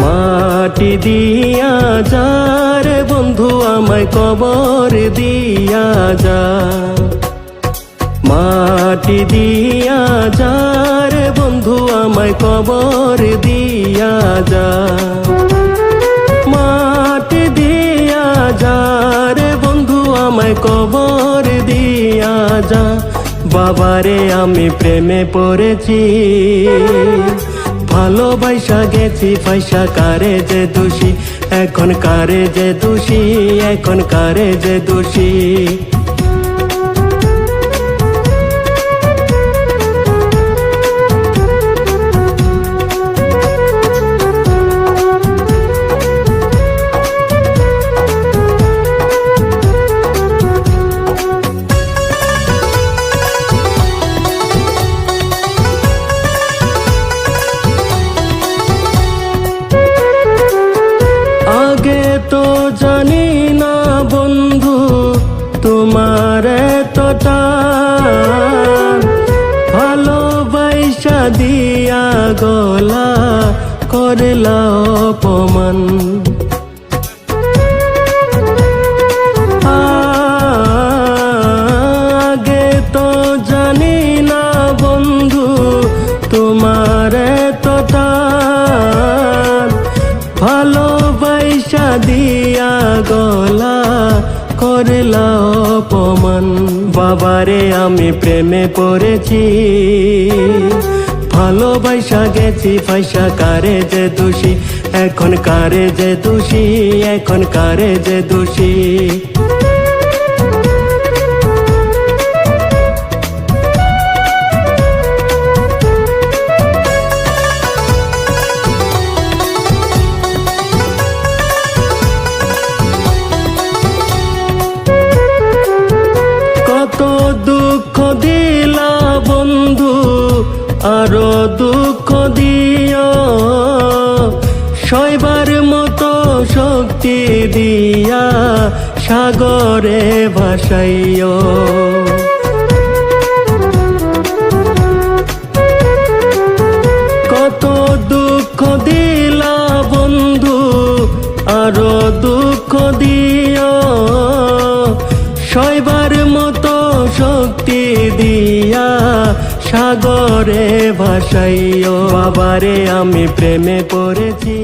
মাটি দিয়া যা রে বন্ধু আমায় কবর দিয়া যা, মাটি দিয়া যা রে বন্ধু আমায় কবর দিয়া যা, মাটি দিয়া যা রে বন্ধু আমায় কবর দিয়া যা। বাবারে আমি প্রেমে পড়েছি, ভালোবাসা গেছি পয়সা কারে যে দোষী, এখন কারে যে দোষী, এখন কারে যে দোষী। আগে তো জানি না বন্ধু তোমার এতটা, ভালোবাসা দিয়া গলা করলা অপমান। আগে তো জানি না বন্ধু তোমার এতটা, ভালোবাসা দিয়া গলা করলা অপমান। বাবারে আমি প্রেমে পড়েছি, ভালোবাসা গেছি পয়সা কারে যে দোষী, এখন কারে যে দোষী, এখন কারে যে দোষী। কত দুঃখ দিলা বন্ধু আরো দুঃখ দিও, সইবার মতো শক্তি দিয়া সাগরে ভাসাইও। কত দুঃখ দিলা বন্ধু আরো দুঃখ দিও, সইবার মতো শক্তি দিয়া সাগরে ভাসাইও। বাবারে আমি প্রেমে পড়েছি।